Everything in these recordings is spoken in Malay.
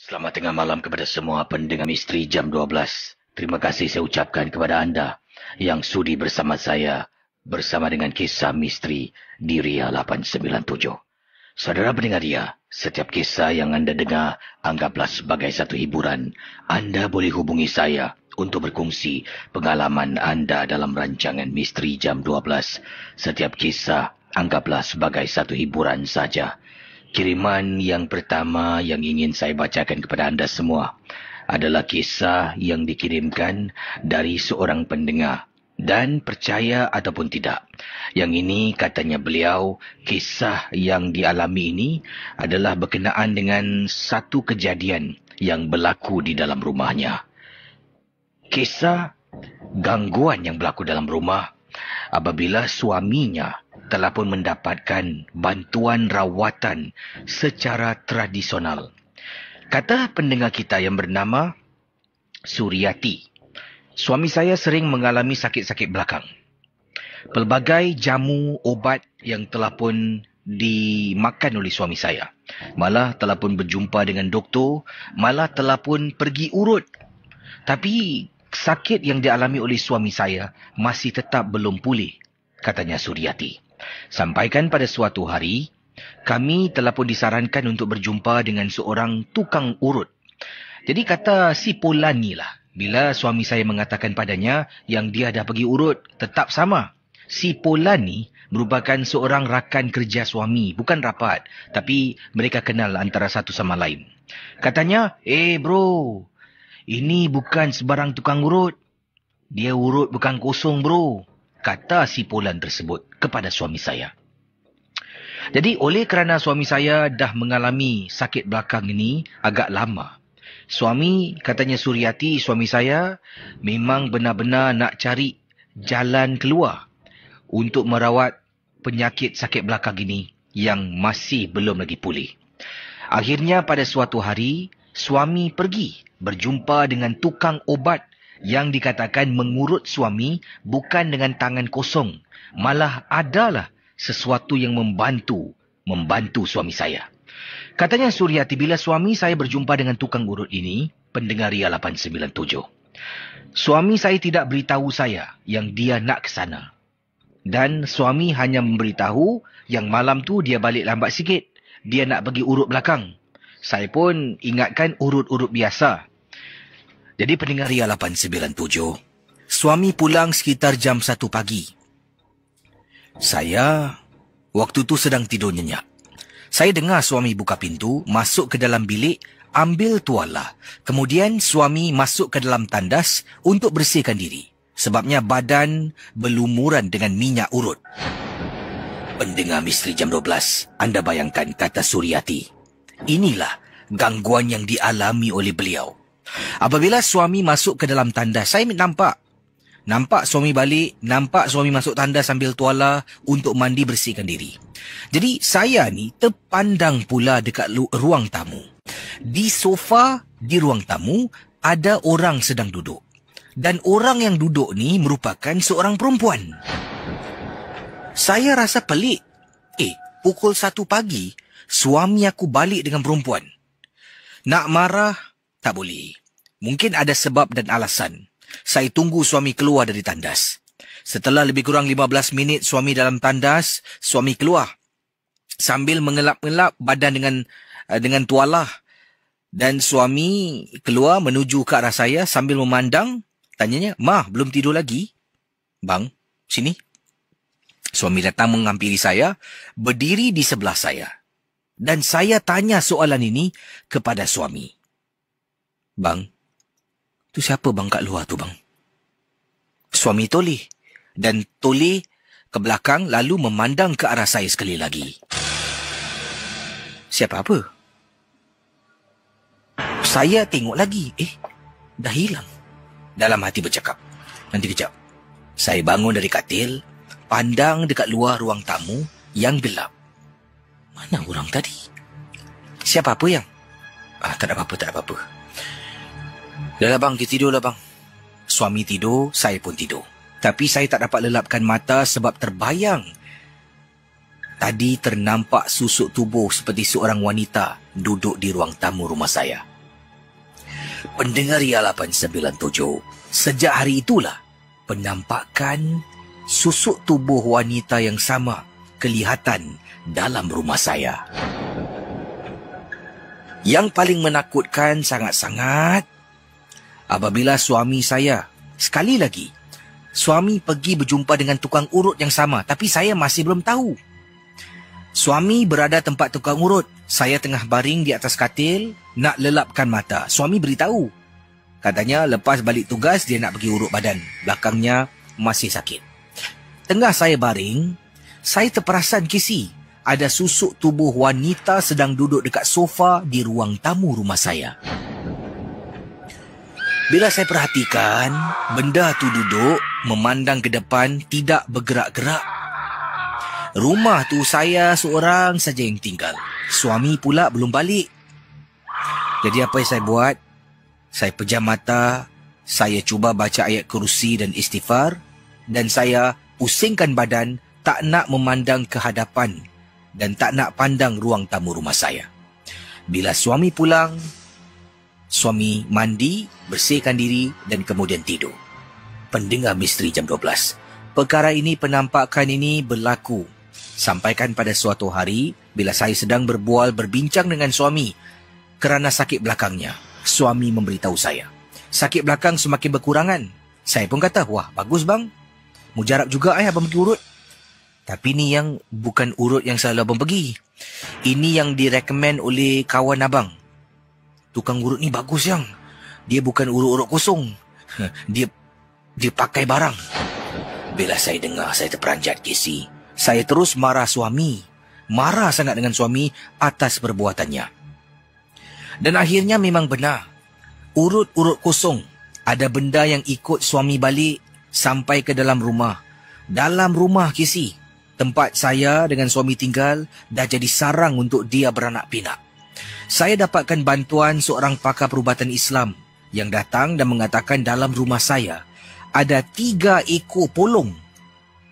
Selamat tengah malam kepada semua pendengar Misteri Jam 12. Terima kasih saya ucapkan kepada anda yang sudi bersama saya bersama dengan kisah misteri di Ria 897. Saudara pendengar Ria, setiap kisah yang anda dengar anggaplah sebagai satu hiburan. Anda boleh hubungi saya untuk berkongsi pengalaman anda dalam rancangan Misteri Jam 12. Setiap kisah anggaplah sebagai satu hiburan saja. Kiriman yang pertama yang ingin saya bacakan kepada anda semua adalah kisah yang dikirimkan dari seorang pendengar. Dan percaya ataupun tidak, yang ini katanya beliau, kisah yang dialami ini adalah berkenaan dengan satu kejadian yang berlaku di dalam rumahnya. Kisah gangguan yang berlaku dalam rumah apabila suaminya telah pun mendapatkan bantuan rawatan secara tradisional. Kata pendengar kita yang bernama Suryati, suami saya sering mengalami sakit-sakit belakang. Pelbagai jamu obat yang telah pun dimakan oleh suami saya. Malah telah pun berjumpa dengan doktor, malah telah pun pergi urut. Tapi sakit yang dialami oleh suami saya masih tetap belum pulih, katanya Suryati. Sampaikan pada suatu hari, kami telah pun disarankan untuk berjumpa dengan seorang tukang urut. Jadi kata si Polani lah, bila suami saya mengatakan padanya yang dia dah pergi urut, tetap sama. Si Polani merupakan seorang rakan kerja suami, bukan rapat, tapi mereka kenal antara satu sama lain. Katanya, bro, ini bukan sebarang tukang urut. Dia urut bukan kosong bro, kata si Polan tersebut kepada suami saya. Jadi oleh kerana suami saya dah mengalami sakit belakang ini agak lama, suami, katanya Suryati, suami saya memang benar-benar nak cari jalan keluar untuk merawat penyakit sakit belakang ini yang masih belum lagi pulih. Akhirnya pada suatu hari, suami pergi berjumpa dengan tukang obat yang dikatakan mengurut suami bukan dengan tangan kosong. Malah adalah sesuatu yang membantu suami saya. Katanya Suryati, bila suami saya berjumpa dengan tukang urut ini, pendengar Ria 897, suami saya tidak beritahu saya yang dia nak ke sana. Dan suami hanya memberitahu yang malam tu dia balik lambat sikit. Dia nak pergi urut belakang. Saya pun ingatkan urut-urut biasa. Jadi pendengar Ria 897, suami pulang sekitar jam 1 pagi. Saya waktu tu sedang tidur nyenyak. Saya dengar suami buka pintu, masuk ke dalam bilik, ambil tuala. Kemudian suami masuk ke dalam tandas untuk bersihkan diri. Sebabnya badan berlumuran dengan minyak urut. Pendengar Misteri Jam 12, anda bayangkan, kata Suryati, inilah gangguan yang dialami oleh beliau. Apabila suami masuk ke dalam tandas, saya nampak suami balik, nampak suami masuk tandas sambil tuala untuk mandi bersihkan diri. Jadi saya ni terpandang pula dekat ruang tamu. Di sofa di ruang tamu ada orang sedang duduk. Dan orang yang duduk ni merupakan seorang perempuan. Saya rasa pelik. Pukul 1 pagi, suami aku balik dengan perempuan. Nak marah, tak boleh. Mungkin ada sebab dan alasan. Saya tunggu suami keluar dari tandas. Setelah lebih kurang 15 minit suami dalam tandas, suami keluar. Sambil mengelap-ngelap badan dengan tualah. Dan suami keluar menuju ke arah saya sambil memandang. Tanyanya, "Mah, belum tidur lagi?" "Bang, sini." Suami datang menghampiri saya, berdiri di sebelah saya. Dan saya tanya soalan ini kepada suami. "Bang, tu siapa bang kat luar tu bang?" Suami toleh. Dan toleh ke belakang lalu memandang ke arah saya sekali lagi. "Siapa apa?" Saya tengok lagi. Dah hilang. Dalam hati bercakap, "Nanti kejap." Saya bangun dari katil, pandang dekat luar ruang tamu yang gelap. Mana orang tadi? Siapa apa yang? Tak ada apa-apa. "Dah lah bang, kita tidur lah bang." Suami tidur, saya pun tidur. Tapi saya tak dapat lelapkan mata sebab terbayang. Tadi ternampak susuk tubuh seperti seorang wanita duduk di ruang tamu rumah saya. Pendengar Ria 897, sejak hari itulah penampakan susuk tubuh wanita yang sama kelihatan dalam rumah saya. Yang paling menakutkan sangat-sangat apabila suami saya, sekali lagi, suami pergi berjumpa dengan tukang urut yang sama, tapi saya masih belum tahu. Suami berada tempat tukang urut. Saya tengah baring di atas katil, nak lelapkan mata. Suami beritahu. Katanya lepas balik tugas, dia nak pergi urut badan. Belakangnya masih sakit. Tengah saya baring, saya terperasan kisi. Ada susuk tubuh wanita sedang duduk dekat sofa di ruang tamu rumah saya. Bila saya perhatikan, benda tu duduk memandang ke depan, tidak bergerak-gerak. Rumah tu saya seorang saja yang tinggal. Suami pula belum balik. Jadi apa yang saya buat? Saya pejam mata, saya cuba baca ayat kursi dan istighfar, dan saya pusingkan badan, tak nak memandang ke hadapan dan tak nak pandang ruang tamu rumah saya. Bila suami pulang, suami mandi, bersihkan diri dan kemudian tidur. Pendengar Misteri Jam 12, perkara ini, penampakan ini berlaku sampaikan pada suatu hari bila saya sedang berbincang dengan suami kerana sakit belakangnya. Suami memberitahu saya, sakit belakang semakin berkurangan. Saya pun kata, wah bagus bang, mujarab juga abang pergi urut. Tapi ni yang bukan urut yang selalu abang pergi. Ini yang direkomend oleh kawan abang. Tukang urut ni bagus yang. Dia bukan urut-urut kosong. Dia pakai barang. Bila saya dengar, saya terperanjat kisi. Saya terus marah suami. Marah sangat dengan suami atas perbuatannya. Dan akhirnya memang benar. Urut-urut kosong. Ada benda yang ikut suami balik sampai ke dalam rumah. Dalam rumah kisi, tempat saya dengan suami tinggal, dah jadi sarang untuk dia beranak pinak. Saya dapatkan bantuan seorang pakar perubatan Islam yang datang dan mengatakan dalam rumah saya ada 3 ekor polong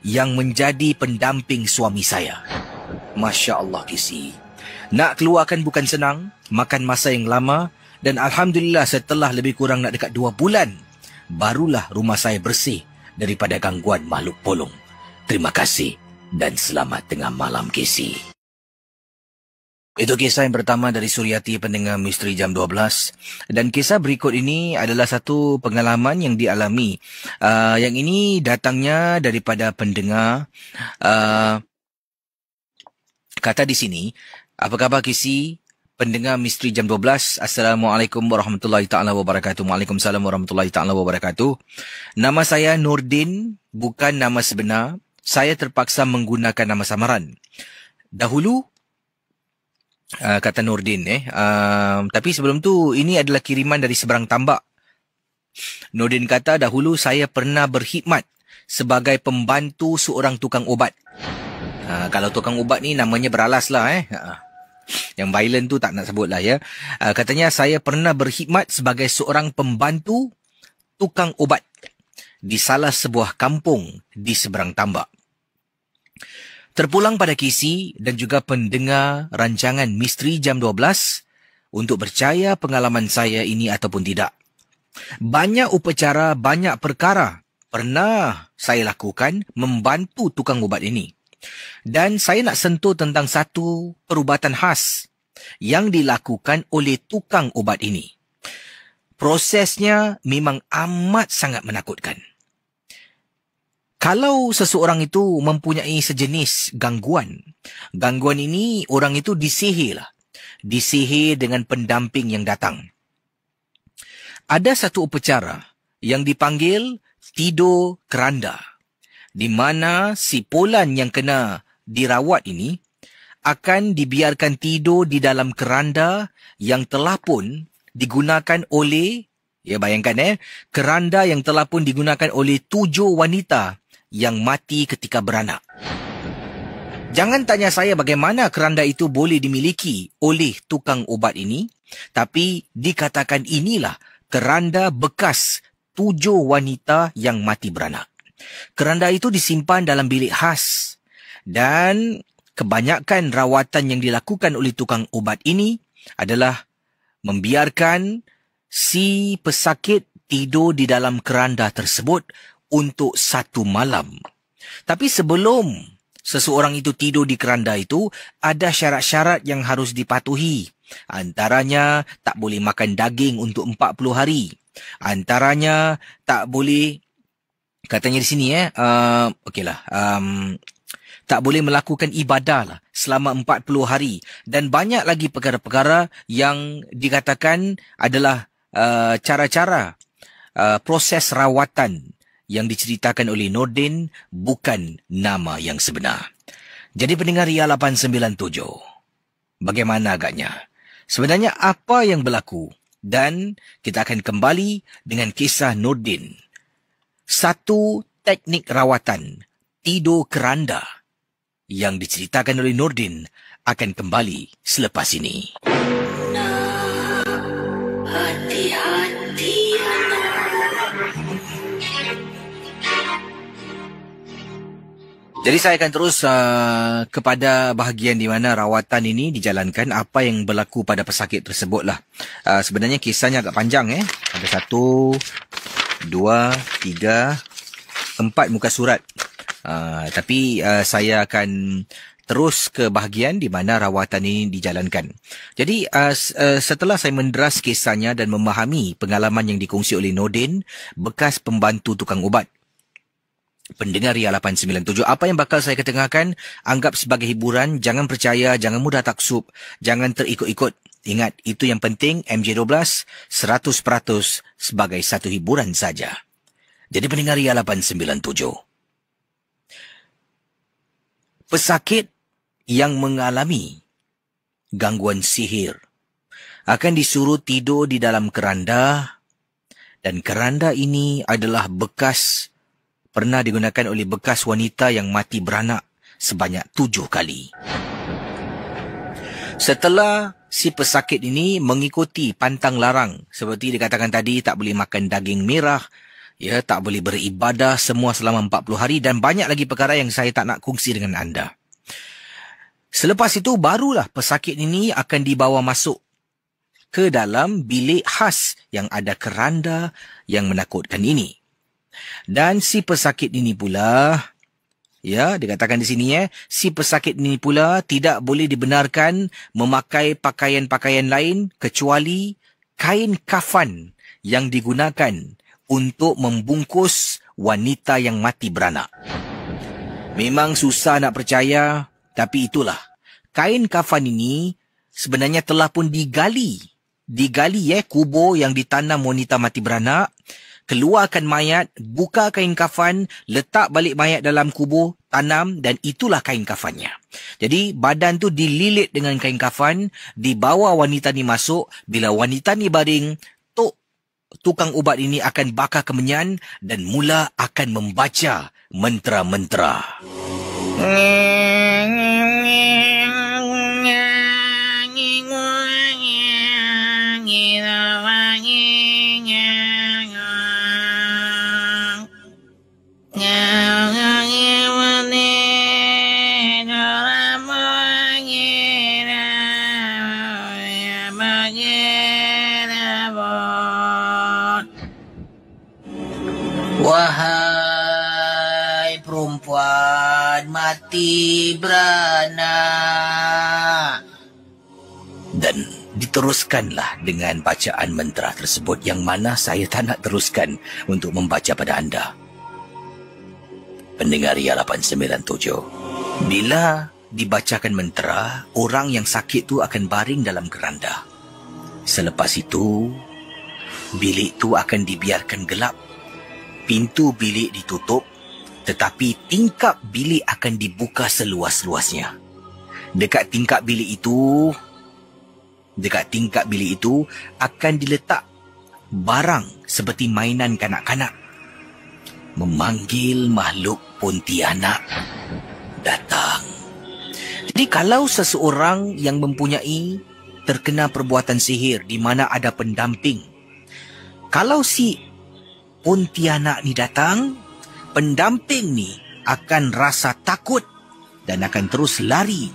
yang menjadi pendamping suami saya. Masya Allah kisi. Nak keluarkan bukan senang, makan masa yang lama, dan Alhamdulillah setelah lebih kurang nak dekat 2 bulan, barulah rumah saya bersih daripada gangguan makhluk polong. Terima kasih dan selamat tengah malam kisi. Itu kisah yang pertama dari Suryati, pendengar Misteri Jam 12. Dan kisah berikut ini adalah satu pengalaman yang dialami. Yang ini datangnya daripada pendengar. Kata di sini, apa khabar kisi? Pendengar Misteri Jam 12. Assalamualaikum warahmatullahi ta'ala wabarakatuh. Waalaikumsalam warahmatullahi ta'ala wabarakatuh. Nama saya Nurdin, bukan nama sebenar. Saya terpaksa menggunakan nama samaran. Dahulu, kata Nurdin tapi sebelum tu ini adalah kiriman dari seberang tambak. Nurdin kata, dahulu saya pernah berkhidmat sebagai pembantu seorang tukang ubat. Kalau tukang ubat ni namanya beralas lah yang violent tu tak nak sebut lah ya. Katanya saya pernah berkhidmat sebagai seorang pembantu tukang ubat di salah sebuah kampung di seberang tambak. Terpulang pada kisi dan juga pendengar rancangan Misteri Jam 12 untuk percaya pengalaman saya ini ataupun tidak. Banyak upacara, banyak perkara pernah saya lakukan membantu tukang ubat ini. Dan saya nak sentuh tentang satu perubatan khas yang dilakukan oleh tukang ubat ini. Prosesnya memang amat sangat menakutkan. Kalau seseorang itu mempunyai sejenis gangguan ini orang itu disihir lah. Disihir dengan pendamping yang datang. Ada satu upacara yang dipanggil tidur keranda, di mana si polan yang kena dirawat ini akan dibiarkan tidur di dalam keranda yang telah pun digunakan oleh, ya bayangkan keranda yang telah pun digunakan oleh 7 wanita yang mati ketika beranak. Jangan tanya saya bagaimana keranda itu boleh dimiliki oleh tukang ubat ini, tapi dikatakan inilah keranda bekas 7 wanita yang mati beranak. Keranda itu disimpan dalam bilik khas dan kebanyakan rawatan yang dilakukan oleh tukang ubat ini adalah membiarkan Si pesakit tidur di dalam keranda tersebut untuk 1 malam. Tapi sebelum seseorang itu tidur di keranda itu, ada syarat-syarat yang harus dipatuhi. Antaranya, tak boleh makan daging untuk 40 hari. Antaranya, tak boleh, katanya di sini tak boleh melakukan ibadah lah selama 40 hari. Dan banyak lagi perkara-perkara yang dikatakan adalah cara-cara proses rawatan yang diceritakan oleh Nordin bukan nama yang sebenar. Jadi pendengar Ria 897, bagaimana agaknya? Sebenarnya apa yang berlaku? Dan kita akan kembali dengan kisah Nordin. 1 teknik rawatan tidur keranda yang diceritakan oleh Nordin akan kembali selepas ini. Hati-hati, Jadi saya akan terus kepada bahagian di mana rawatan ini dijalankan, apa yang berlaku pada pesakit tersebutlah. Sebenarnya kisahnya agak panjang. Ada 1, 2, 3, 4 muka surat. Tapi saya akan terus ke bahagian di mana rawatan ini dijalankan. Jadi setelah saya menderas kisahnya dan memahami pengalaman yang dikongsi oleh Nordin, bekas pembantu tukang ubat, pendengar Ria 897, apa yang bakal saya ketengahkan, anggap sebagai hiburan, jangan percaya, jangan mudah taksub, jangan terikut-ikut. Ingat, itu yang penting, MJ12, 100% sebagai satu hiburan saja. Jadi pendengar Ria 897, pesakit yang mengalami gangguan sihir akan disuruh tidur di dalam keranda, dan keranda ini adalah pernah digunakan oleh bekas wanita yang mati beranak sebanyak 7 kali. Setelah si pesakit ini mengikuti pantang larang, seperti dikatakan tadi, tak boleh makan daging merah, tak boleh beribadah semua selama 40 hari, dan banyak lagi perkara yang saya tak nak kongsi dengan anda. Selepas itu, barulah pesakit ini akan dibawa masuk ke dalam bilik khas yang ada keranda yang menakutkan ini. Dan si pesakit ini pula, dikatakan di sini, si pesakit ini pula tidak boleh dibenarkan memakai pakaian-pakaian lain kecuali kain kafan yang digunakan untuk membungkus wanita yang mati beranak. Memang susah nak percaya, tapi itulah. Kain kafan ini sebenarnya telah pun digali, kubur yang ditanam wanita mati beranak. Keluarkan mayat, buka kain kafan, letak balik mayat dalam kubur, tanam, dan itulah kain kafannya. Jadi badan tu dililit dengan kain kafan, dibawa wanita ni masuk. Bila wanita ni baring, tukang ubat ini akan bakar kemenyan dan mula akan membaca mantra-mantra. Wahai perempuan mati beranak. Dan diteruskanlah dengan bacaan mantra tersebut, yang mana saya tak nak teruskan untuk membaca pada anda. Pendengar Ria 897, bila dibacakan mantra, orang yang sakit tu akan baring dalam keranda. Selepas itu, bilik tu akan dibiarkan gelap. Pintu bilik ditutup, tetapi tingkap bilik akan dibuka seluas-luasnya. Dekat tingkap bilik itu akan diletak barang seperti mainan kanak-kanak. Memanggil makhluk Pontianak datang. Jadi kalau seseorang yang mempunyai terkena perbuatan sihir di mana ada pendamping, kalau si Pontianak ni datang, pendamping ni akan rasa takut dan akan terus lari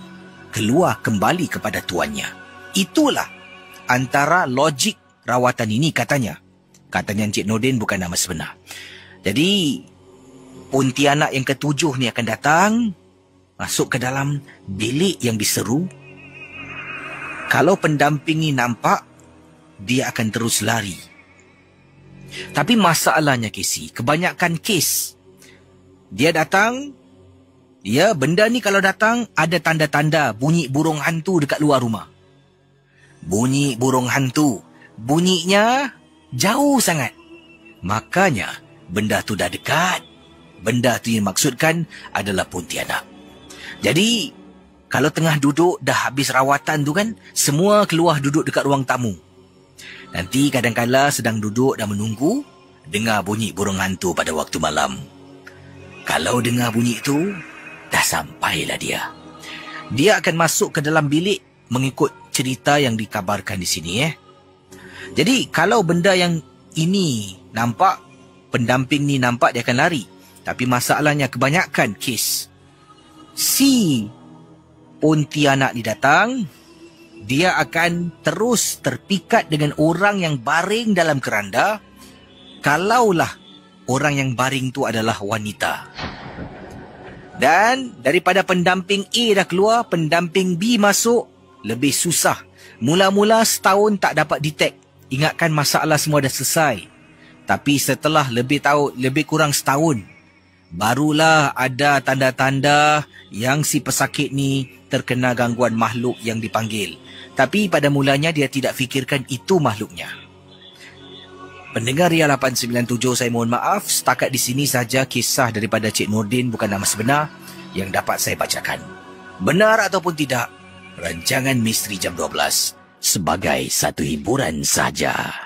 keluar kembali kepada tuannya. Itulah antara logik rawatan ini katanya. Katanya Encik Nordin bukan nama sebenar. Jadi Pontianak yang ketujuh ni akan datang, masuk ke dalam bilik yang diseru. Kalau pendamping ni nampak, dia akan terus lari. Tapi masalahnya Casey, kebanyakan kes dia datang, benda ni kalau datang ada tanda-tanda bunyi burung hantu dekat luar rumah. Bunyi burung hantu, bunyinya jauh sangat. Makanya benda tu dah dekat. Benda tu yang maksudkan adalah Pontianak. Jadi kalau tengah duduk dah habis rawatan tu kan, semua keluar duduk dekat ruang tamu. Nanti kadang-kala sedang duduk dan menunggu, dengar bunyi burung hantu pada waktu malam. Kalau dengar bunyi itu, dah sampailah dia. Dia akan masuk ke dalam bilik mengikut cerita yang dikabarkan di sini. Jadi kalau benda yang ini nampak, pendamping ni nampak, dia akan lari. Tapi masalahnya kebanyakan kes, si Pontianak ni datang, dia akan terus terpikat dengan orang yang baring dalam keranda, kalaulah orang yang baring tu adalah wanita. Dan daripada pendamping A dah keluar, pendamping B masuk, lebih susah. Mula-mula setahun tak dapat detect. Ingatkan masalah semua dah selesai. Tapi setelah lebih kurang setahun, barulah ada tanda-tanda yang si pesakit ni terkena gangguan makhluk yang dipanggil. Tapi pada mulanya dia tidak fikirkan itu makhluknya. Pendengar Ria 897, saya mohon maaf. Setakat di sini saja kisah daripada Cik Nordin bukan nama sebenar yang dapat saya bacakan. Benar ataupun tidak, rancangan Misteri Jam 12 sebagai satu hiburan saja.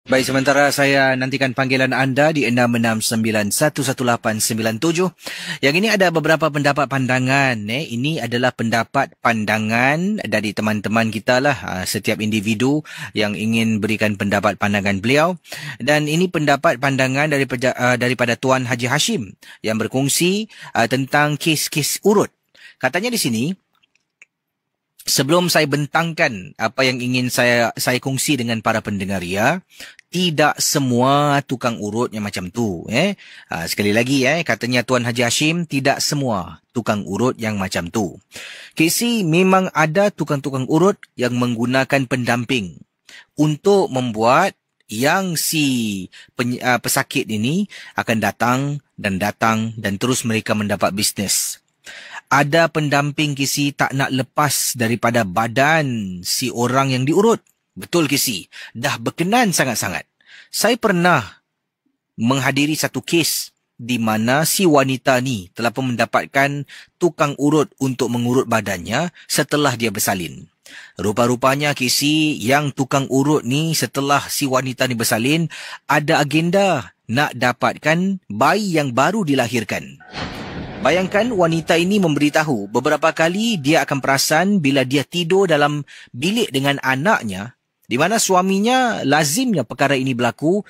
Baik, sementara saya nantikan panggilan anda di 669-11897. Yang ini ada beberapa pendapat pandangan. Ini adalah pendapat pandangan dari teman-teman kita lah. Setiap individu yang ingin berikan pendapat pandangan beliau. Dan ini pendapat pandangan daripada Tuan Haji Hashim yang berkongsi tentang kes-kes urut. Katanya di sini, sebelum saya bentangkan apa yang ingin saya kongsi dengan para pendengar Ria, tidak semua tukang urut yang macam tu. Sekali lagi, katanya Tuan Haji Hashim, tidak semua tukang urut yang macam tu. Casey, memang ada tukang-tukang urut yang menggunakan pendamping untuk membuat yang si pesakit ini akan datang dan terus mereka mendapat bisnes. Ada pendamping Casey tak nak lepas daripada badan si orang yang diurut. Betul Casey, dah berkenan sangat-sangat. Saya pernah menghadiri satu kes di mana si wanita ni telah pun mendapatkan tukang urut untuk mengurut badannya setelah dia bersalin. Rupa-rupanya Casey, yang tukang urut ni setelah si wanita ni bersalin, ada agenda nak dapatkan bayi yang baru dilahirkan. Bayangkan wanita ini memberitahu beberapa kali dia akan perasan bila dia tidur dalam bilik dengan anaknya, di mana suaminya lazimnya perkara ini berlaku,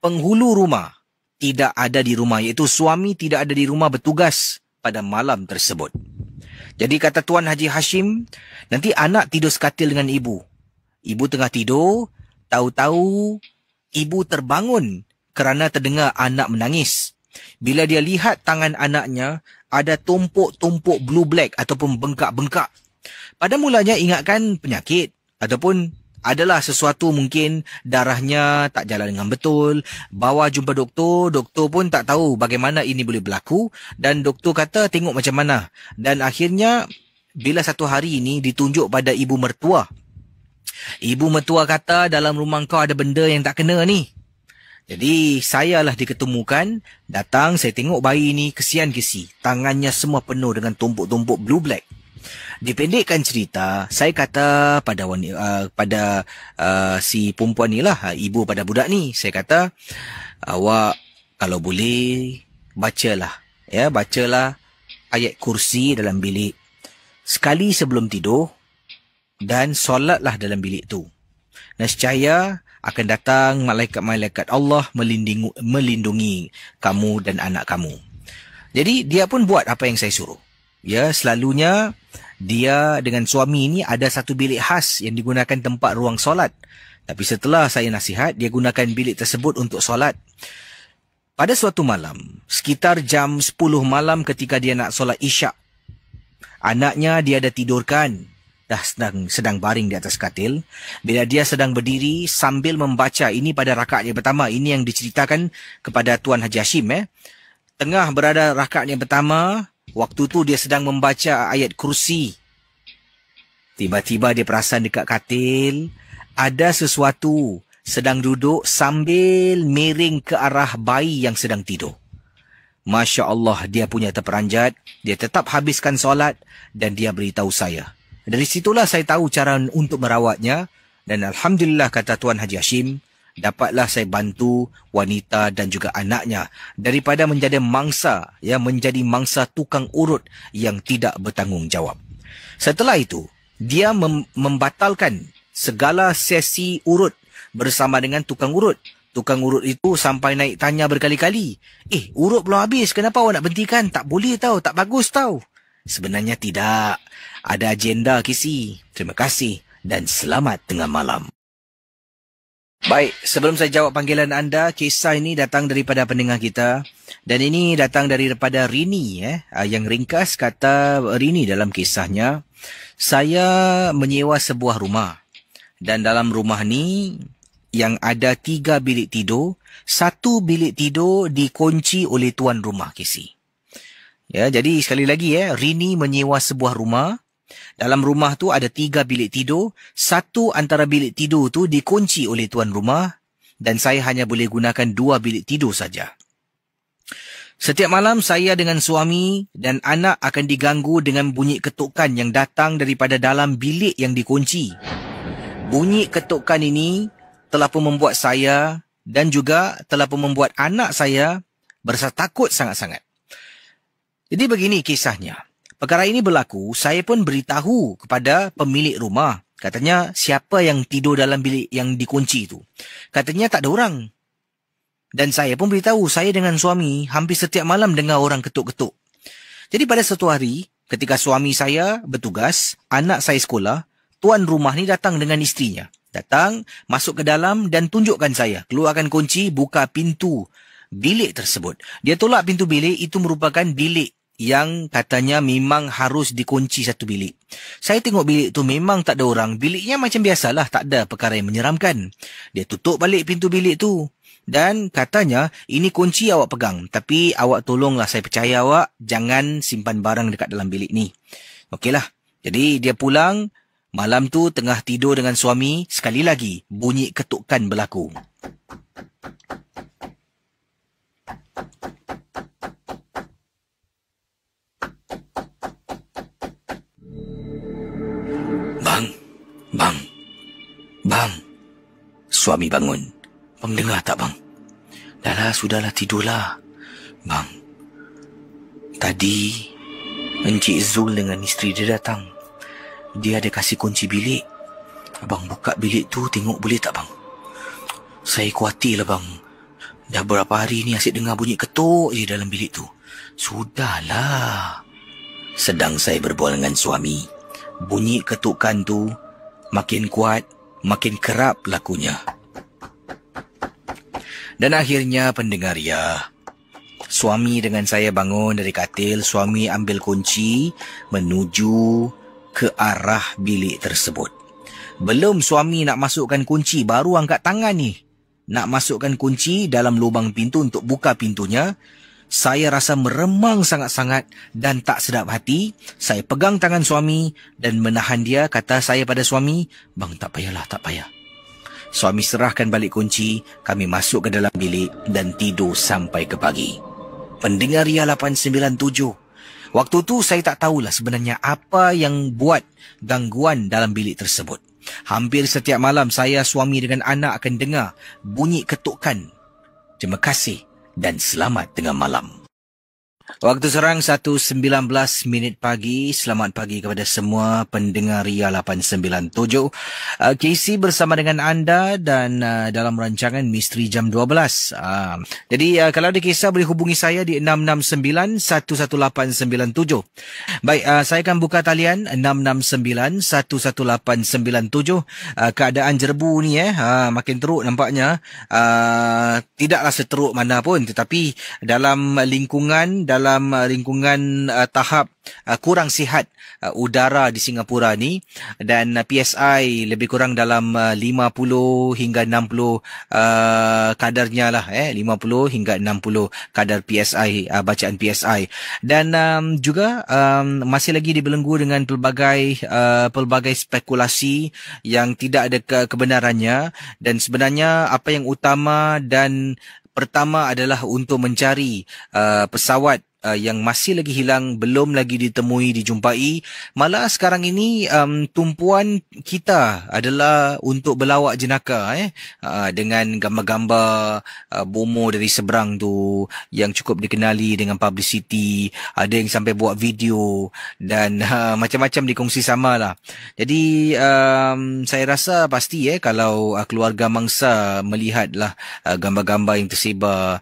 penghulu rumah tidak ada di rumah, iaitu suami tidak ada di rumah bertugas pada malam tersebut. Jadi kata Tuan Haji Hashim, nanti anak tidur sekatil dengan ibu. Ibu tengah tidur, tahu-tahu ibu terbangun kerana terdengar anak menangis. Bila dia lihat tangan anaknya, ada tumpuk-tumpuk blue black ataupun bengkak-bengkak. Pada mulanya ingatkan penyakit ataupun adalah sesuatu mungkin darahnya tak jalan dengan betul. Bawa jumpa doktor, doktor pun tak tahu bagaimana ini boleh berlaku. Dan doktor kata tengok macam mana. Dan akhirnya bila satu hari ini ditunjuk pada ibu mertua. Ibu mertua kata dalam rumah kau ada benda yang tak kena ni. Jadi saya lah diketemukan, datang saya tengok bayi ni, kesian Casey. Tangannya semua penuh dengan tumpuk-tumpuk blue black. Dipendekkan cerita, saya kata pada si perempuan ni lah, ibu pada budak ni, saya kata, awak kalau boleh bacalah ayat kursi dalam bilik sekali sebelum tidur dan solatlah dalam bilik tu. Nescaya akan datang malaikat-malaikat Allah melindungi kamu dan anak kamu. Jadi dia pun buat apa yang saya suruh. Ya, selalunya dia dengan suami ini ada satu bilik khas yang digunakan tempat ruang solat. Tapi setelah saya nasihat, dia gunakan bilik tersebut untuk solat. Pada suatu malam, sekitar jam 10 malam ketika dia nak solat isyak, anaknya dia ada tidurkan. Dah sedang baring di atas katil. Bila dia sedang berdiri sambil membaca, ini pada rakaat yang pertama. Ini yang diceritakan kepada Tuan Haji Hashim. Tengah berada rakaat yang pertama, waktu tu dia sedang membaca ayat kursi. Tiba-tiba dia perasan dekat katil, ada sesuatu sedang duduk sambil miring ke arah bayi yang sedang tidur. Masya Allah, dia punya terperanjat. Dia tetap habiskan solat dan dia beritahu saya. Dari situlah saya tahu cara untuk merawatnya. Dan Alhamdulillah, kata Tuan Haji Hashim, dapatlah saya bantu wanita dan juga anaknya daripada menjadi mangsa tukang urut yang tidak bertanggungjawab. Setelah itu, dia membatalkan segala sesi urut bersama dengan tukang urut. Tukang urut itu sampai naik tanya berkali-kali, urut belum habis, kenapa awak nak berhentikan? Tak boleh tahu, tak bagus tahu. Sebenarnya tidak. Ada agenda, Kisi. Terima kasih dan selamat tengah malam. Baik, sebelum saya jawab panggilan anda, kisah ini datang daripada pendengar kita. Dan ini datang daripada Rini. Yang ringkas kata Rini dalam kisahnya, saya menyewa sebuah rumah. Dan dalam rumah ni, yang ada 3 bilik tidur, 1 bilik tidur dikunci oleh tuan rumah, Kisi. Ya, jadi sekali lagi Rini menyewa sebuah rumah. Dalam rumah tu ada 3 bilik tidur. 1 antara bilik tidur tu dikunci oleh tuan rumah dan saya hanya boleh gunakan 2 bilik tidur saja. Setiap malam saya dengan suami dan anak akan diganggu dengan bunyi ketukan yang datang daripada dalam bilik yang dikunci. Bunyi ketukan ini telah pun membuat saya dan juga telah pun membuat anak saya berasa takut sangat-sangat. Jadi begini kisahnya. Perkara ini berlaku, saya pun beritahu kepada pemilik rumah. Katanya, siapa yang tidur dalam bilik yang dikunci itu? Katanya, tak ada orang. Dan saya pun beritahu, saya dengan suami hampir setiap malam dengar orang ketuk-ketuk. Jadi pada suatu hari, ketika suami saya bertugas, anak saya sekolah, tuan rumah ni datang dengan isterinya. Datang, masuk ke dalam dan tunjukkan saya. Keluarkan kunci, buka pintu bilik tersebut. Dia tolak pintu bilik, itu merupakan bilik yang katanya memang harus dikunci 1 bilik. Saya tengok bilik tu memang tak ada orang. Biliknya macam biasalah, tak ada perkara yang menyeramkan. Dia tutup balik pintu bilik tu. Dan katanya, ini kunci awak pegang. Tapi awak tolonglah, saya percaya awak, jangan simpan barang dekat dalam bilik ni. Okeylah. Jadi dia pulang, malam tu tengah tidur dengan suami, sekali lagi bunyi ketukan berlaku. Bang. Suami bangun. Bang dengar tak, bang? Dahlah, sudahlah, tidurlah. Bang, tadi Encik Zul dengan isteri dia datang. Dia ada kasih kunci bilik. Abang buka bilik tu, tengok boleh tak, bang? Saya khawatirlah, bang. Dah berapa hari ni asyik dengar bunyi ketuk je dalam bilik tu. Sudahlah. Sedang saya berbual dengan suami, bunyi ketukan tu makin kuat, makin kerap lakunya. Dan akhirnya pendengar ya, suami dengan saya bangun dari katil, suami ambil kunci menuju ke arah bilik tersebut. Belum suami nak masukkan kunci, baru angkat tangan ni nak masukkan kunci dalam lubang pintu untuk buka pintunya. Saya rasa meremang sangat-sangat dan tak sedap hati. Saya pegang tangan suami dan menahan dia. Kata saya pada suami, bang tak payahlah, tak payah. Suami serahkan balik kunci, kami masuk ke dalam bilik dan tidur sampai ke pagi. Pendengar Ria 897. Waktu tu saya tak tahulah sebenarnya apa yang buat gangguan dalam bilik tersebut. Hampir setiap malam saya, suami dengan anak akan dengar bunyi ketukan. Terima kasih dan selamat tengah malam. Waktu serang 1.19 minit pagi. Selamat pagi kepada semua pendengar Ria 897. Casey bersama dengan anda dan dalam rancangan Misteri Jam 12. Jadi kalau ada kisah boleh hubungi saya di 669-11897. Baik, saya akan buka talian 669-11897. Keadaan jerbu ni makin teruk nampaknya. Tidaklah seteruk mana pun, tetapi dalam lingkungan tahap kurang sihat udara di Singapura ni, dan PSI lebih kurang dalam 50 hingga 60 kadarnya lah, 50 hingga 60 kadar PSI, bacaan PSI, dan juga masih lagi dibelenggu dengan pelbagai spekulasi yang tidak ada kebenarannya, dan sebenarnya apa yang utama dan pertama adalah untuk mencari pesawat yang masih lagi hilang, belum lagi ditemui, dijumpai. Malah sekarang ini tumpuan kita adalah untuk berlawak jenaka dengan gambar-gambar bomo dari seberang tu yang cukup dikenali dengan publicity. Ada yang sampai buat video dan macam-macam dikongsi sama lah. Jadi saya rasa pasti kalau keluarga mangsa melihatlah gambar-gambar yang tersebar,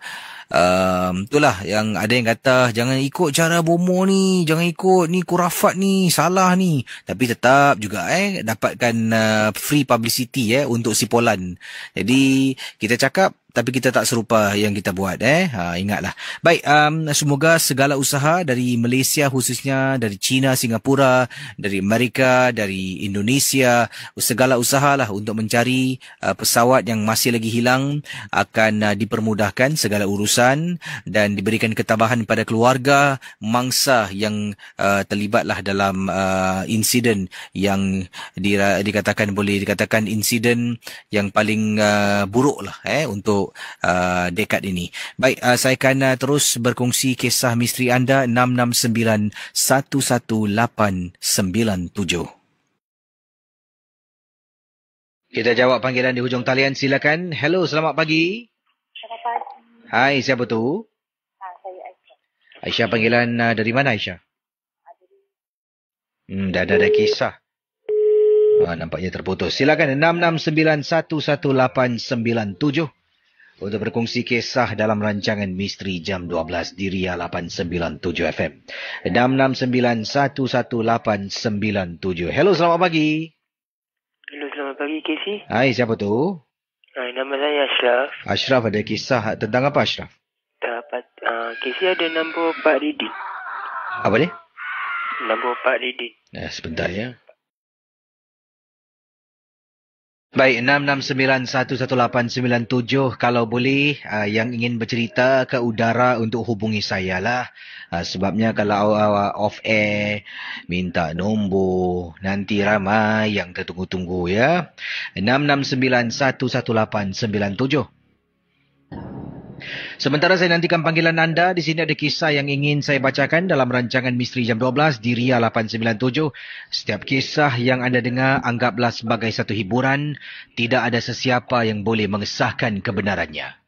itulah yang ada yang kata jangan ikut cara bomo ni, jangan ikut ni, kurafat ni, salah ni, tapi tetap juga dapatkan free publicity untuk sipolan. Jadi kita cakap tapi kita tak serupa yang kita buat. Ingatlah. Baik, semoga segala usaha dari Malaysia khususnya, dari China, Singapura, dari Amerika, dari Indonesia, segala usahalah untuk mencari pesawat yang masih lagi hilang akan dipermudahkan segala urusan dan diberikan ketabahan pada keluarga mangsa yang terlibatlah dalam insiden yang boleh dikatakan insiden yang paling buruk lah untuk dekad ini. Baik, saya akan terus berkongsi kisah misteri anda. 669-11897. Kita jawab panggilan di hujung talian, silakan. Hello, selamat pagi. Selamat pagi. Hai, siapa tu? Saya Aisyah. Aisyah, panggilan dari mana Aisyah? Dah ada kisah. Nampaknya terputus. Silakan 669-11897 untuk berkongsi kisah dalam rancangan Misteri Jam 12 di Ria 897 FM. 669-11897. Hello, selamat pagi. Hello, selamat pagi, Casey. Hai, siapa tu? Nama saya Ashraf. Ashraf, ada kisah tentang apa Ashraf? Casey ada nombor Pak Didit. Apa dia? Nombor Pak Didit. Sebentar ya. Baik, 669-11897. Kalau boleh, yang ingin bercerita ke udara untuk hubungi saya lah. Sebabnya kalau off air, minta nombor, nanti ramai yang tertunggu-tunggu ya. 669-11897. Sementara saya nantikan panggilan anda, di sini ada kisah yang ingin saya bacakan dalam rancangan Misteri Jam 12 di Ria 897. Setiap kisah yang anda dengar, anggaplah sebagai satu hiburan. Tidak ada sesiapa yang boleh mengesahkan kebenarannya.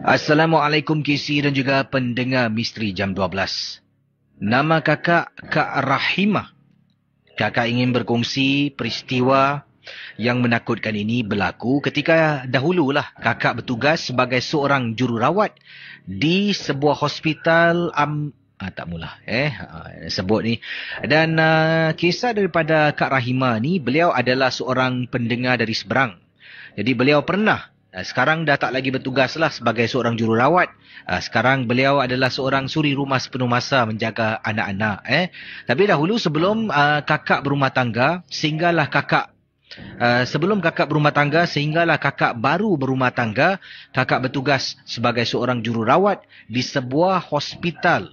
Assalamualaikum Kisi dan juga pendengar Misteri Jam 12. Nama kakak Kak Rahimah. Kakak ingin berkongsi peristiwa yang menakutkan ini berlaku ketika dahululah kakak bertugas sebagai seorang jururawat di sebuah hospital sebut ni. Dan kisah daripada Kak Rahimah ni, beliau adalah seorang pendengar dari seberang. Jadi beliau pernah, sekarang dah tak lagi bertugas lah sebagai seorang jururawat. Sekarang beliau adalah seorang suri rumah sepenuh masa menjaga anak-anak. Tapi dahulu sebelum kakak berumah tangga, sehinggalah kakak baru berumah tangga, kakak bertugas sebagai seorang jururawat di sebuah hospital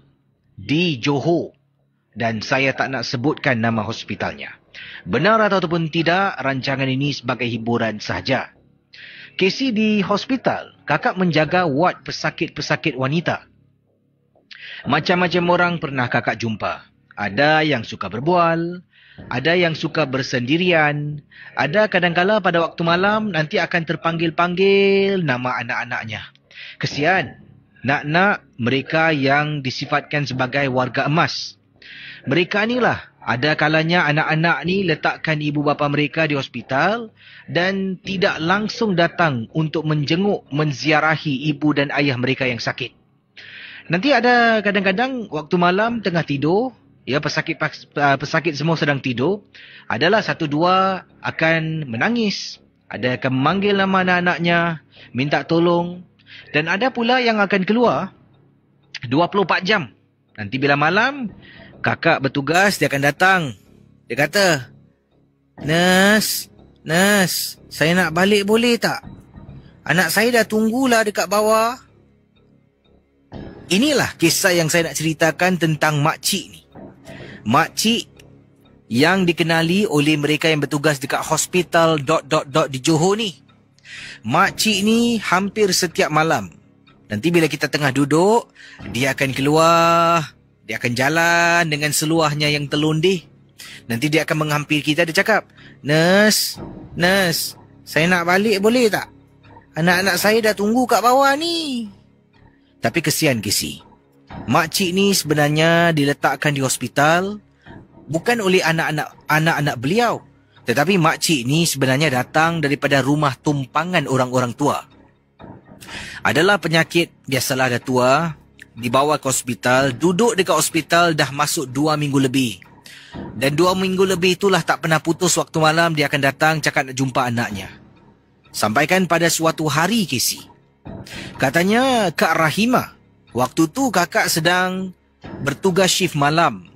di Johor. Dan saya tak nak sebutkan nama hospitalnya. Benar ataupun tidak, rancangan ini sebagai hiburan sahaja. Casey di hospital, kakak menjaga ward pesakit-pesakit wanita. Macam-macam orang pernah kakak jumpa. Ada yang suka berbual, ada yang suka bersendirian, ada kadang-kala pada waktu malam nanti akan terpanggil-panggil nama anak-anaknya. Kesian, nak-nak mereka yang disifatkan sebagai warga emas. Mereka inilah ada kalanya anak-anak ni letakkan ibu bapa mereka di hospital dan tidak langsung datang untuk menjenguk, menziarahi ibu dan ayah mereka yang sakit. Nanti ada kadang-kadang waktu malam tengah tidur, ya, pesakit semua sedang tidur, adalah satu dua akan menangis, ada akan memanggil nama anak-anaknya, minta tolong, dan ada pula yang akan keluar 24 jam. Nanti bila malam, kakak bertugas, dia akan datang. Dia kata, Nurse, saya nak balik boleh tak? Anak saya dah tunggulah dekat bawah. Inilah kisah yang saya nak ceritakan tentang makcik ni. Makcik yang dikenali oleh mereka yang bertugas dekat hospital ... di Johor ni. Makcik ni hampir setiap malam, nanti bila kita tengah duduk, dia akan keluar, dia akan jalan dengan seluahnya yang terlondeh. Nanti dia akan menghampiri kita, dia cakap, Nurse, saya nak balik boleh tak? Anak-anak saya dah tunggu kat bawah ni. Tapi kesian Kesi, makcik ni sebenarnya diletakkan di hospital bukan oleh anak-anak beliau, tetapi makcik ni sebenarnya datang daripada rumah tumpangan orang-orang tua. Adalah penyakit, biasalah dah tua, dibawa ke hospital, duduk dekat hospital dah masuk 2 minggu lebih. Dan 2 minggu lebih itulah tak pernah putus waktu malam dia akan datang cakap nak jumpa anaknya. Sampaikan pada suatu hari Kesi, katanya Kak Rahimah, waktu tu kakak sedang bertugas shift malam.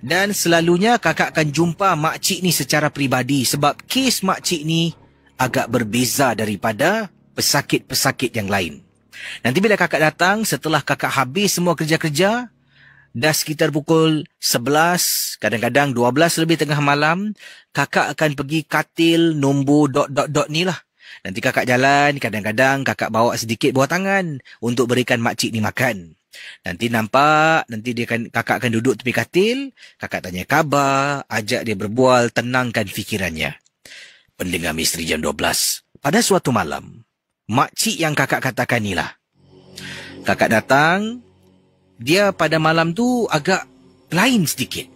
Dan selalunya kakak akan jumpa makcik ni secara peribadi sebab kes makcik ni agak berbeza daripada pesakit-pesakit yang lain. Nanti bila kakak datang, setelah kakak habis semua kerja-kerja, dah sekitar pukul 11, kadang-kadang 12 lebih tengah malam, kakak akan pergi katil nombor ... ni lah. Nanti kakak jalan, kadang-kadang kakak bawa sedikit buah tangan untuk berikan makcik ni makan. Nanti nampak, nanti kakak akan duduk tepi katil, kakak tanya khabar, ajak dia berbual, tenangkan fikirannya. Pendengar Misteri Jam 12, pada suatu malam, makcik yang kakak katakan ni lah. Kakak datang, dia pada malam tu agak lain sedikit.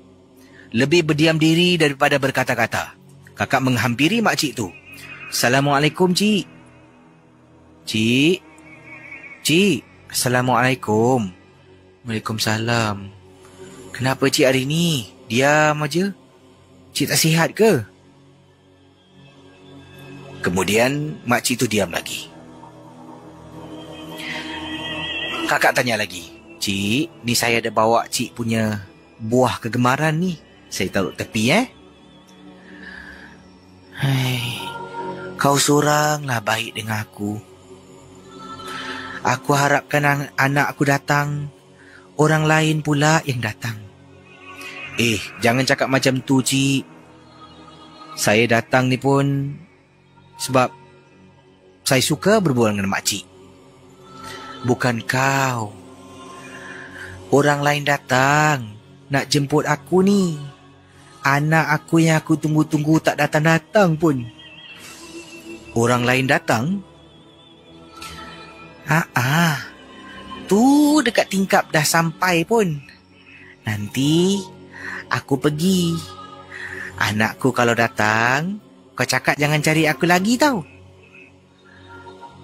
Lebih berdiam diri daripada berkata-kata. Kakak menghampiri makcik tu. Assalamualaikum, Cik. Cik. Assalamualaikum. Waalaikumsalam. Kenapa Cik hari ni? Diam aja. Cik tak sihat ke? Kemudian makcik tu diam lagi. Kakak tanya lagi. Cik, ni saya ada bawa Cik punya buah kegemaran ni. Saya taruh tepi Kau seoranglah baik dengan aku. Aku harapkan anak aku datang, orang lain pula yang datang. Jangan cakap macam tu, Cik. Saya datang ni pun sebab saya suka berbual dengan makcik. Bukan kau. Orang lain datang nak jemput aku ni. Anak aku yang aku tunggu-tunggu tak datang-datang pun. Orang lain datang? Tu dekat tingkap dah sampai pun. Nanti aku pergi. Anakku kalau datang, kau cakap jangan cari aku lagi tau.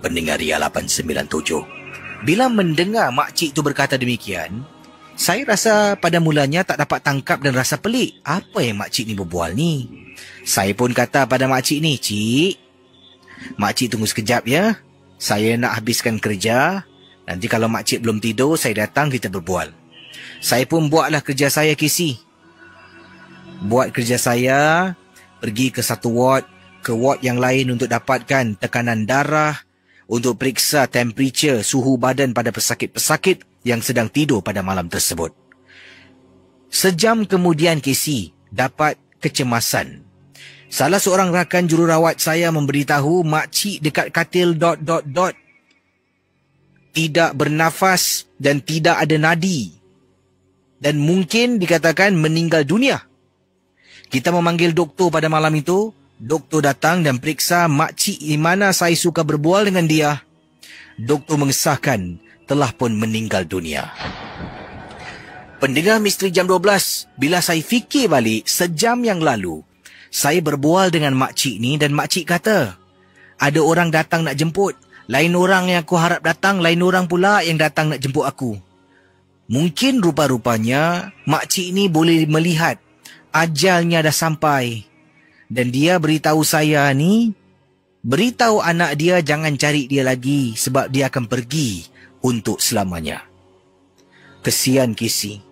Pendengar Ria 897, bila mendengar makcik tu berkata demikian, saya rasa pada mulanya tak dapat tangkap dan rasa pelik. Apa yang makcik ni berbual ni? Saya pun kata pada makcik ni, Cik, makcik tunggu sekejap ya. Saya nak habiskan kerja. Nanti kalau makcik belum tidur, saya datang kita berbual. Saya pun buatlah kerja saya, Kesi. Buat kerja saya, pergi ke satu ward, ke ward yang lain untuk dapatkan tekanan darah, untuk periksa temperature, suhu badan pada pesakit-pesakit yang sedang tidur pada malam tersebut. Sejam kemudian Kesi dapat kecemasan. Salah seorang rakan jururawat saya memberitahu makcik dekat katil ... tidak bernafas dan tidak ada nadi. Dan mungkin dikatakan meninggal dunia. Kita memanggil doktor pada malam itu. Doktor datang dan periksa makcik di mana saya suka berbual dengan dia. Doktor mengesahkan telah pun meninggal dunia. Pendengar Misteri Jam 12, bila saya fikir balik, sejam yang lalu, saya berbual dengan makcik ni dan makcik kata, ada orang datang nak jemput. Lain orang yang aku harap datang, lain orang pula yang datang nak jemput aku. Mungkin rupa-rupanya makcik ni boleh melihat ajalnya dah sampai. Dan dia beritahu saya ni, beritahu anak dia jangan cari dia lagi sebab dia akan pergi untuk selamanya. Kesian Casey.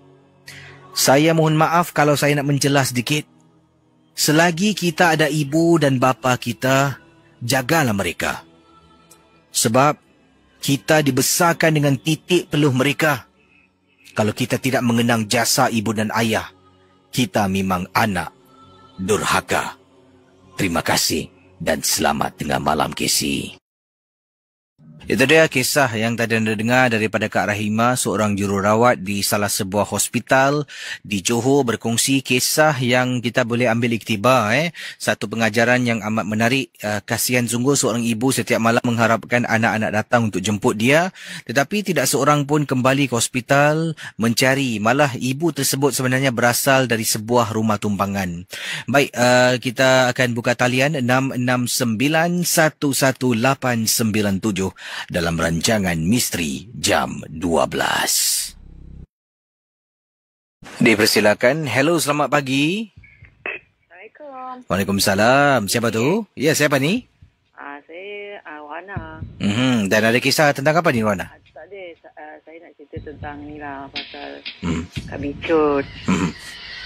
Saya mohon maaf kalau saya nak menjelas sedikit. Selagi kita ada ibu dan bapa kita, jagalah mereka. Sebab kita dibesarkan dengan titik peluh mereka. Kalau kita tidak mengenang jasa ibu dan ayah, kita memang anak durhaka. Terima kasih dan selamat tengah malam, Casey. Itu dia kisah yang tadi anda dengar daripada Kak Rahima, seorang jururawat di salah sebuah hospital di Johor, berkongsi kisah yang kita boleh ambil iktibar. Satu pengajaran yang amat menarik. Kasihan sungguh seorang ibu setiap malam mengharapkan anak-anak datang untuk jemput dia, tetapi tidak seorang pun kembali ke hospital mencari. Malah ibu tersebut sebenarnya berasal dari sebuah rumah tumpangan. Baik, kita akan buka talian 6691187 dalam rancangan Misteri Jam 12. Dipersilakan. Hello, selamat pagi. Assalamualaikum. Waalaikumsalam. Siapa tu? Ya, siapa ni? Saya Wana. Dan ada kisah tentang apa ni, Wana? Tak ada. Saya nak cerita tentang ni lah, pasal Kak Bicut.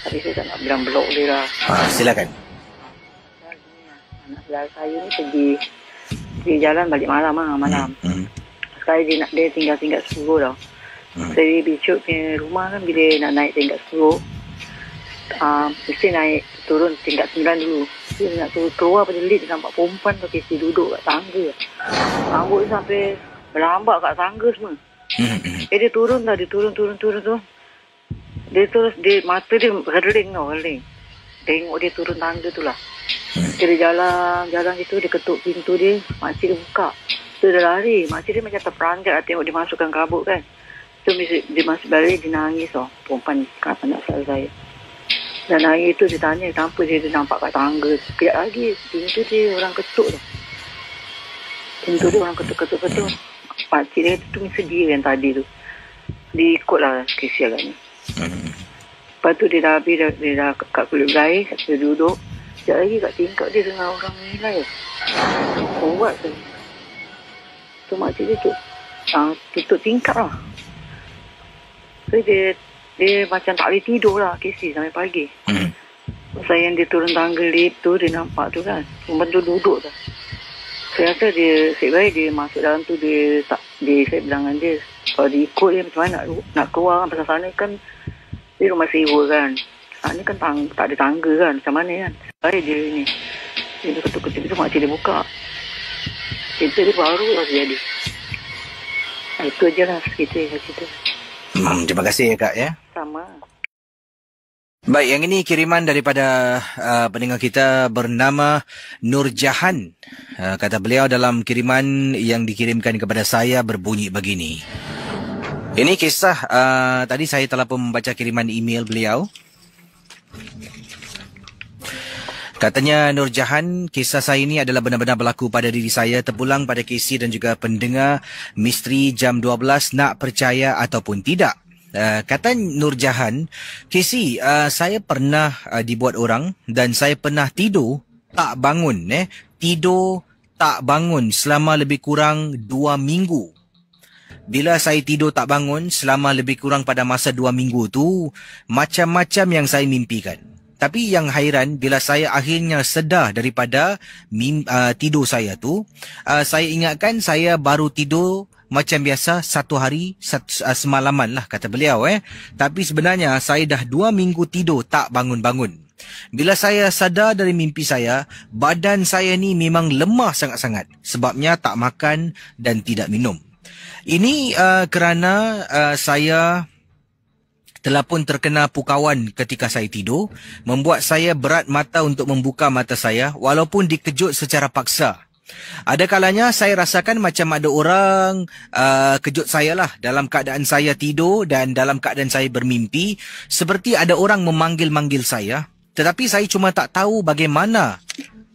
Tapi saya tak nak bilang blok dia lah. Silakan. Pasal ni lah, anak saudara saya ni pergi jalan balik malam. Sekarang dia tinggal tingkat 10 tau. Saya Bicut punya rumah kan, bila nak naik tingkat 10, mesti naik turun tingkat 9 dulu. Dia nak keluar pada lift, nampak perempuan pakai si duduk kat tangga. Rambut dia sampai berlambak kat tangga semua. Dia turun lah, dia turun. Dia terus, mata dia gerling tau, gerling. Tengok dia turun tangga tu lah. Dia jalan gitu, dia ketuk pintu dia, makcik dia buka. Dia dah lari, makcik dia macam terperanjat lah tengok dia masukkan kabut kan. So dia masuk balik, dia nangis tau. Perempuan anak saya. Dan hari itu dia tanya, kenapa dia nampak kat tangga. Sekejap lagi, pintu dia orang ketuk tu. Pintu dia orang ketuk. Pakcik dia tu mesti dia yang tadi tu. Dia ikutlah kisah agaknya. Lepas tu dia dah habis, dia dah kat kulit air, dia duduk. Sekejap lagi kat tingkap dia dengan orang lain. Kuat tu. Tu makcik dia tu tutup tingkap lah. So dia macam tak boleh tidur lah Casey sampai pagi. Saya yang dia turun tangga lift tu, dia nampak tu kan, perempuan tu duduk tu. Saya rasa dia baik dia masuk dalam tu, saya bilang dengan dia, kalau dia ikut dia macam mana nak keluar kan, pasal sana kan dia rumah sewa kan, sana kan tak ada tangga kan, macam mana kan. Baik dia ketuk-ketuk tu, makcik dia buka. Cerita dia baru lah jadi. Itu je lah cerita. Terima kasih ya Kak ya. Sama. Baik, yang ini kiriman daripada pendengar kita bernama Nur Jahan. Kata beliau dalam kiriman yang dikirimkan kepada saya berbunyi begini. Ini kisah, tadi saya telah pun membaca kiriman email beliau. Katanya Nur Jahan, kisah saya ini adalah benar-benar berlaku pada diri saya, terpulang pada Casey dan juga pendengar Misteri Jam 12, nak percaya ataupun tidak. Kata Nur Jahan, Casey, saya pernah dibuat orang dan saya pernah tidur tak bangun. Tidur tak bangun selama lebih kurang 2 minggu. Bila saya tidur tak bangun selama lebih kurang pada masa 2 minggu tu, macam-macam yang saya mimpikan. Tapi yang hairan, bila saya akhirnya sedar daripada tidur saya tu, saya ingatkan saya baru tidur macam biasa 1 hari semalaman lah, kata beliau. Tapi sebenarnya saya dah 2 minggu tidur tak bangun-bangun. Bila saya sadar dari mimpi saya, badan saya ni memang lemah sangat-sangat. Sebabnya tak makan dan tidak minum. Ini kerana saya telah pun terkena pukawan ketika saya tidur, membuat saya berat mata untuk membuka mata saya walaupun dikejut secara paksa. Ada kalanya saya rasakan macam ada orang kejut saya lah dalam keadaan saya tidur dan dalam keadaan saya bermimpi. Seperti ada orang memanggil-manggil saya. Tetapi saya cuma tak tahu bagaimana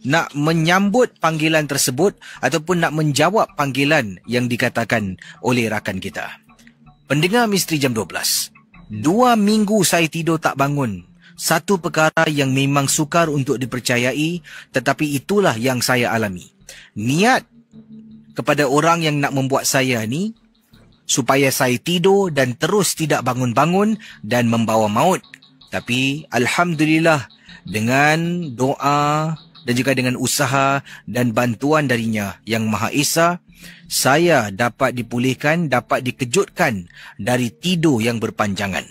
nak menyambut panggilan tersebut ataupun nak menjawab panggilan yang dikatakan oleh rakan kita. Pendengar Misteri Jam 12. 2 minggu saya tidur tak bangun. Satu perkara yang memang sukar untuk dipercayai, tetapi itulah yang saya alami. Niat kepada orang yang nak membuat saya ni supaya saya tidur dan terus tidak bangun-bangun dan membawa maut. Tapi Alhamdulillah, dengan doa dan juga dengan usaha dan bantuan darinya yang Maha Esa, saya dapat dipulihkan, dapat dikejutkan dari tidur yang berpanjangan.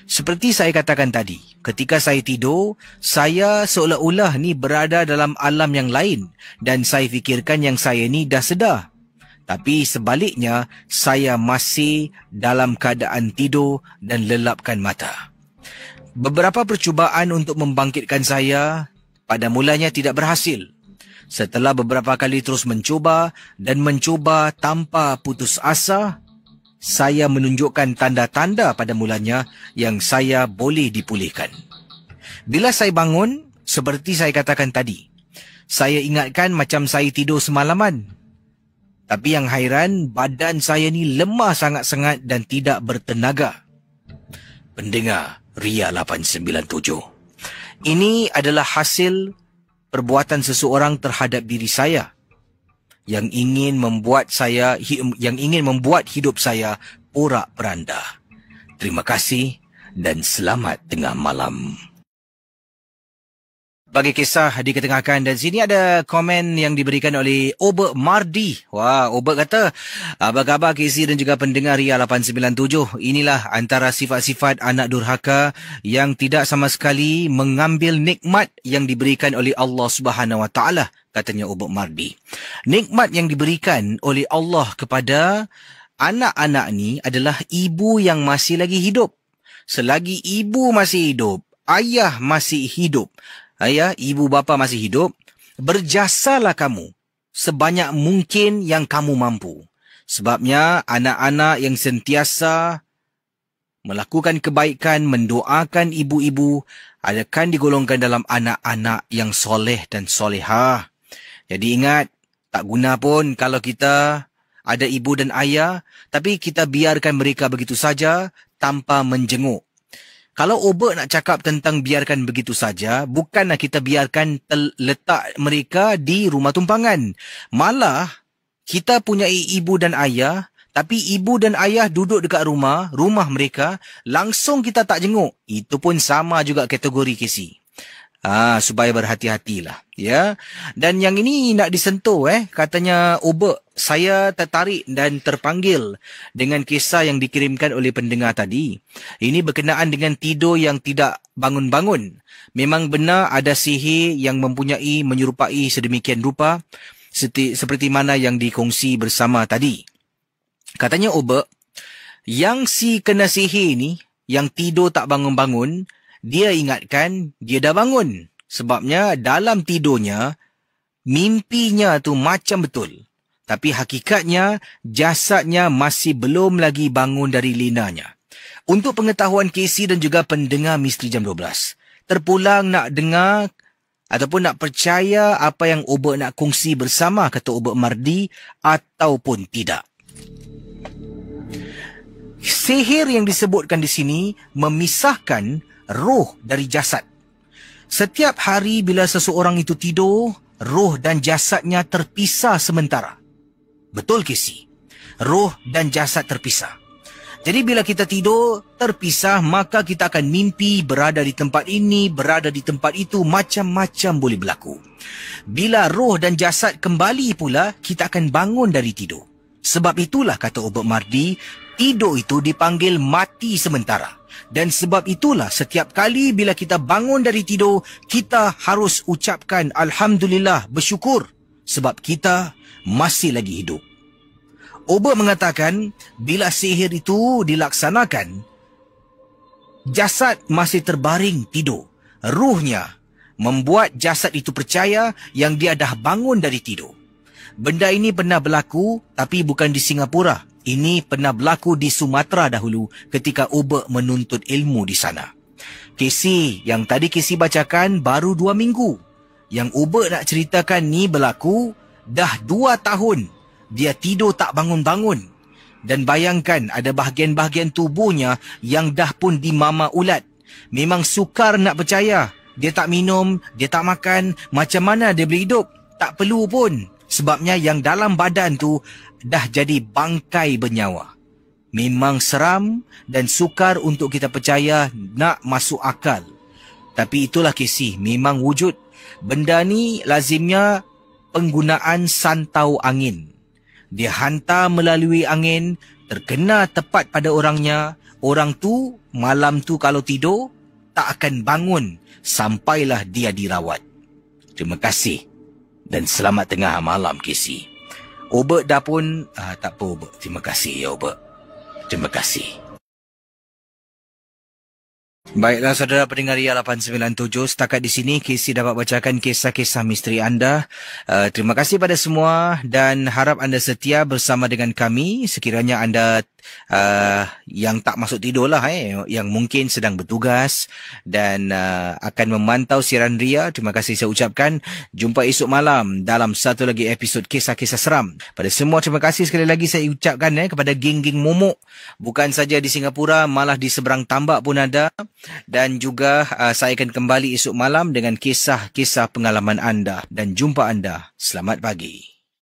Seperti saya katakan tadi, ketika saya tidur, saya seolah-olah ni berada dalam alam yang lain dan saya fikirkan yang saya ni dah sedar. Tapi sebaliknya, saya masih dalam keadaan tidur dan lelapkan mata. Beberapa percubaan untuk membangkitkan saya pada mulanya tidak berhasil. Setelah beberapa kali terus mencuba dan mencuba tanpa putus asa, saya menunjukkan tanda-tanda pada mulanya yang saya boleh dipulihkan. Bila saya bangun, seperti saya katakan tadi, saya ingatkan macam saya tidur semalaman. Tapi yang hairan, badan saya ni lemah sangat-sangat dan tidak bertenaga. Pendengar Ria 897. Ini adalah hasil perbuatan seseorang terhadap diri saya yang ingin membuat hidup saya porak-peranda. Terima kasih dan selamat tengah malam. Bagi kisah diketengahkan, dan sini ada komen yang diberikan oleh Obek Mardi. Wah, Obek kata, apa khabar KC dan juga pendengar Ria 897? Inilah antara sifat-sifat anak durhaka yang tidak sama sekali mengambil nikmat yang diberikan oleh Allah Subhanahu Wa Taala, katanya Obek Mardi. Nikmat yang diberikan oleh Allah kepada anak-anak ni adalah ibu yang masih lagi hidup. Selagi ibu masih hidup, ayah masih hidup, ayah, ibu bapa masih hidup, berjasalah kamu sebanyak mungkin yang kamu mampu. Sebabnya anak-anak yang sentiasa melakukan kebaikan, mendoakan ibu-ibu, akan digolongkan dalam anak-anak yang soleh dan solehah. Jadi ingat, tak guna pun kalau kita ada ibu dan ayah, tapi kita biarkan mereka begitu saja tanpa menjenguk. Kalau Obek nak cakap tentang biarkan begitu saja, bukanlah kita biarkan letak mereka di rumah tumpangan. Malah, kita punya ibu dan ayah, tapi ibu dan ayah duduk dekat rumah mereka, langsung kita tak jenguk. Itu pun sama juga kategori KC. Supaya berhati-hatilah. Ya. Dan yang ini nak disentuh, katanya Obek, saya tertarik dan terpanggil dengan kisah yang dikirimkan oleh pendengar tadi. Ini berkenaan dengan tidur yang tidak bangun-bangun. Memang benar ada sihir yang menyerupai sedemikian rupa, seperti mana yang dikongsi bersama tadi. Katanya Obek, yang si kena sihir ni, yang tidur tak bangun-bangun, dia ingatkan dia dah bangun. Sebabnya dalam tidurnya, mimpinya tu macam betul. Tapi hakikatnya, jasadnya masih belum lagi bangun dari linanya. Untuk pengetahuan KC dan juga pendengar Misteri Jam 12, terpulang nak dengar ataupun nak percaya apa yang Obek nak kongsi bersama, kata Obek Mardi, ataupun tidak. Sihir yang disebutkan di sini memisahkan roh dari jasad. Setiap hari bila seseorang itu tidur, roh dan jasadnya terpisah sementara. Betul KC? Roh dan jasad terpisah. Jadi bila kita tidur terpisah, maka kita akan mimpi berada di tempat ini, berada di tempat itu, macam-macam boleh berlaku. Bila roh dan jasad kembali pula, kita akan bangun dari tidur. Sebab itulah, kata Obek Mardi, tidur itu dipanggil mati sementara. Dan sebab itulah setiap kali bila kita bangun dari tidur, kita harus ucapkan Alhamdulillah, bersyukur. Sebab kita masih lagi hidup. Obek mengatakan, bila sihir itu dilaksanakan, jasad masih terbaring tidur. Ruhnya membuat jasad itu percaya yang dia dah bangun dari tidur. Benda ini pernah berlaku tapi bukan di Singapura. Ini pernah berlaku di Sumatera dahulu ketika Obek menuntut ilmu di sana. Casey yang tadi Casey bacakan baru 2 minggu. Yang Obek nak ceritakan ni berlaku dah 2 tahun. Dia tidur tak bangun-bangun. Dan bayangkan ada bahagian-bahagian tubuhnya yang dah pun dimama ulat. Memang sukar nak percaya. Dia tak minum, dia tak makan. Macam mana dia boleh hidup? Tak perlu pun. Sebabnya yang dalam badan tu dah jadi bangkai bernyawa. Memang seram dan sukar untuk kita percaya, nak masuk akal. Tapi itulah Casey, memang wujud. Benda ni lazimnya penggunaan santau angin. Dia hantar melalui angin, terkena tepat pada orangnya. Orang tu malam tu kalau tidur tak akan bangun sampailah dia dirawat. Terima kasih dan selamat tengah malam Casey. Obek dah pun tak apa Obek. Terima kasih ya Obek. Terima kasih. Baiklah saudara pendengar Ria 897, setakat di sini Casey dapat bacakan kisah-kisah misteri anda. Terima kasih pada semua dan harap anda setia bersama dengan kami sekiranya anda yang tak masuk tidur lah, yang mungkin sedang bertugas dan akan memantau siaran Ria. Terima kasih saya ucapkan. Jumpa esok malam dalam satu lagi episod kisah-kisah seram. Pada semua terima kasih sekali lagi saya ucapkan kepada geng-geng momok. Bukan saja di Singapura, malah di seberang tambak pun ada. Dan juga saya akan kembali esok malam dengan kisah-kisah pengalaman anda. Dan jumpa anda. Selamat pagi.